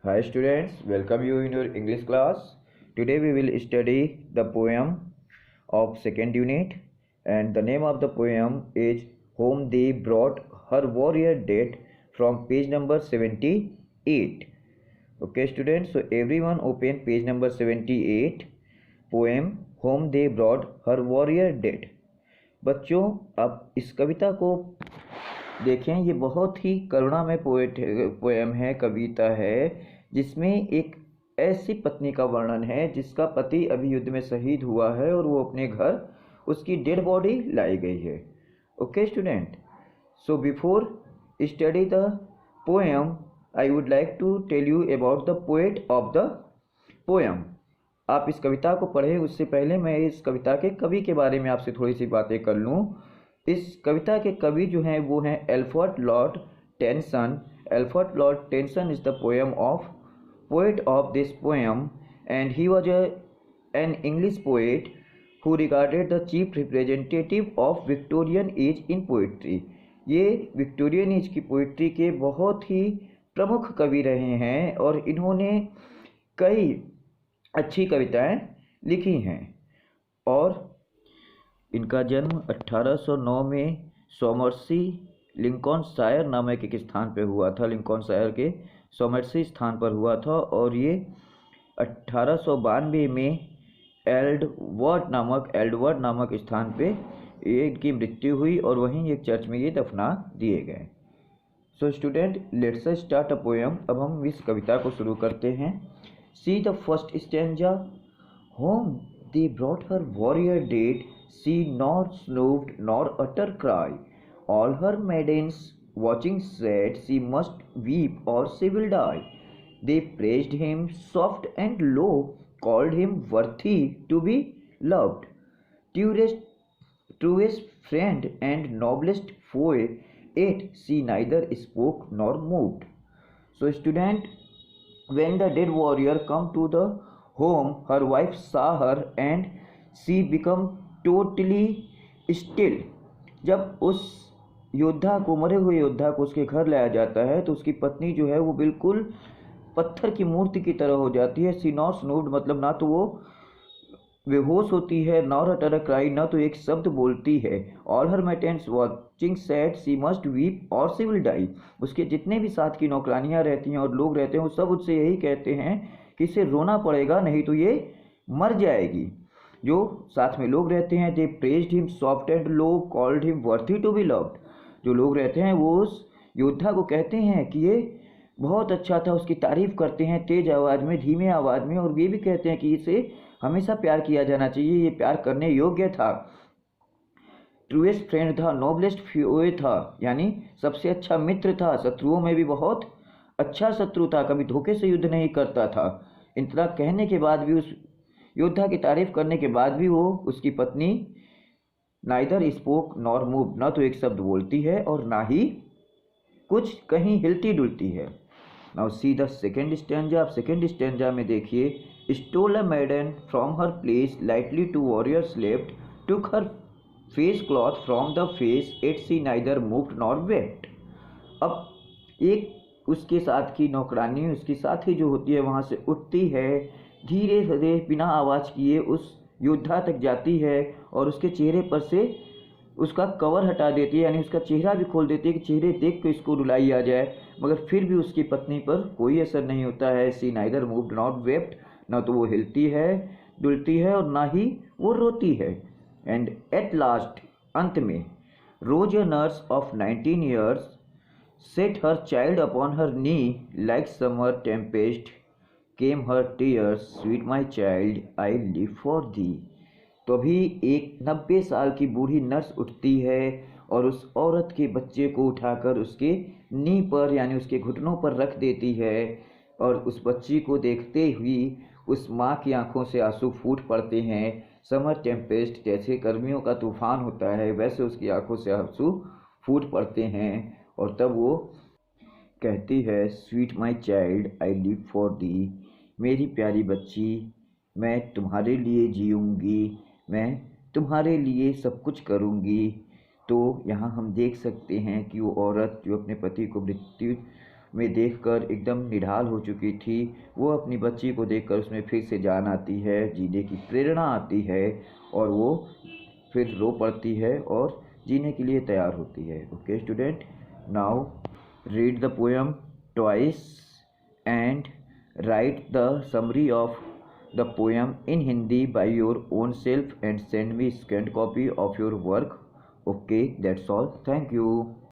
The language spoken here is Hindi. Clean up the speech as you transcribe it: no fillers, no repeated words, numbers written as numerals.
Hi students, welcome you in your English class. Today we will study the poem of second unit, and the name of the poem is Whom They Brought Her Warrior Dead from page number 78. Okay students, so everyone open page number 78, poem Whom They Brought Her Warrior Dead. बच्चों अब इस कविता को देखें, ये बहुत ही करुणामय पोएम है, कविता है, जिसमें एक ऐसी पत्नी का वर्णन है जिसका पति अभी युद्ध में शहीद हुआ है और वो अपने घर उसकी डेड बॉडी लाई गई है. Okay student, so before study the poem I would like to tell you about the poet of the poem. आप इस कविता को पढ़ें उससे पहले मैं इस कविता के कवि के बारे में आपसे थोड़ी सी बातें कर लूँ. इस कविता के कवि जो हैं वो हैं Alfred Lord Tennyson. Alfred Lord Tennyson is the poet of this poem, and he was an English poet who regarded the chief representative of Victorian age in poetry. ये विक्टोरियन एज की पोइट्री के बहुत ही प्रमुख कवि रहे हैं और इन्होंने कई अच्छी कविताएं लिखी हैं. और इनका जन्म 1809 में सोमर्सी लिंकनशायर नामक एक स्थान पर हुआ था. लिंकनशायर के सोमर्सी स्थान पर हुआ था और ये 1892 में एल्डवर्ड नामक स्थान पे इनकी मृत्यु हुई और वहीं एक चर्च में ये दफना दिए गए. So student, let's start a poem. अब हम इस कविता को शुरू करते हैं. See the first stanza. Home they brought her warrior dead, she nor swooned nor uttered cry, all her maidens watching said she must weep or she will die. They praised him soft and low, called him worthy to be loved. Truest friend and noblest foe, yet she neither spoke nor moved. So student, when the dead warrior come to the home, her wife saw her and she become totally still. जब उस योद्धा को, मरे हुए योद्धा को उसके घर लाया जाता है तो उसकी पत्नी जो है वो बिल्कुल पत्थर की मूर्ति की तरह हो जाती है. सी नॉट स्नूड मतलब ना तो वो बेहोश होती है, नॉर अटर क्राई ना तो एक शब्द बोलती है. ऑल हर मेटेंस watching said see must weep और सी विल डाई. उसके जितने भी साथ की नौकरानियाँ रहती हैं और लोग रहते हैं वो सब उससे यही कहते हैं कि इसे रोना पड़ेगा, नहीं तो ये मर जाएगी. जो साथ में लोग रहते हैं, they praised him soft and low, called him worthy to be loved. जो लोग रहते हैं वो उस योद्धा को कहते हैं कि ये बहुत अच्छा था, उसकी तारीफ करते हैं तेज आवाज़ में, धीमे आवाज़ में, और ये भी कहते हैं कि इसे हमेशा प्यार किया जाना चाहिए, ये प्यार करने योग्य था. ट्रूएस्ट फ्रेंड था, नोबलेस्ट फ्यूए था, यानी सबसे अच्छा मित्र था, शत्रुओं में भी बहुत अच्छा शत्रु था, कभी धोखे से युद्ध नहीं करता था. इतना कहने के बाद भी, उस योद्धा की तारीफ करने के बाद भी वो, उसकी पत्नी नाइदर स्पोक नॉर मूव, ना तो एक शब्द बोलती है और ना ही कुछ कहीं हिलती डुलती है. Now see the second stanza. आप सेकेंड स्टैंजा में देखिए. Stole a maiden from her place lightly to warriors left, took her face cloth from the face, at sea neither moved nor wept. अब एक उसके साथ की नौकरानी, उसकी साथी जो होती है वहाँ से उठती है, धीरे धीरे बिना आवाज़ किए उस योद्धा तक जाती है और उसके चेहरे पर से उसका कवर हटा देती है, यानी उसका चेहरा भी खोल देती है कि चेहरे देख के इसको रुलाई आ जाए. मगर फिर भी उसकी पत्नी पर कोई असर नहीं होता है. सी नाइदर मूव्ड नॉट वेप्ट, ना तो वो हिलती है डुलती है और ना ही वो रोती है. एंड एट लास्ट, अंत में, rose a nurse of 19 years set her child upon her knee, like summer tempest came her tears, sweet my child I live for thee. तो अभी एक 90 साल की बूढ़ी नर्स उठती है और उस औरत के बच्चे को उठाकर उसके नी पर, यानी उसके घुटनों पर रख देती है, और उस बच्ची को देखते हुए उस माँ की आंखों से आंसू फूट पड़ते हैं. समर टेम्पेस्ट, जैसे गर्मियों का तूफान होता है वैसे उसकी आंखों से आंसू फूट पड़ते हैं. और तब वो कहती है, sweet my child I live for दी, मेरी प्यारी बच्ची, मैं तुम्हारे लिए जीऊँगी, मैं तुम्हारे लिए सब कुछ करूँगी. तो यहाँ हम देख सकते हैं कि वो औरत जो अपने पति को में देखकर एकदम निढाल हो चुकी थी। वो अपनी बच्ची को देखकर उसमें फिर से जान आती है, जीने की प्रेरणा आती है और वो फिर रो पड़ती है और जीने के लिए तैयार होती है। Okay student, now read the poem twice and write the summary of the poem in Hindi by your own self and send me scanned copy of your work. Okay, that's all. Thank you.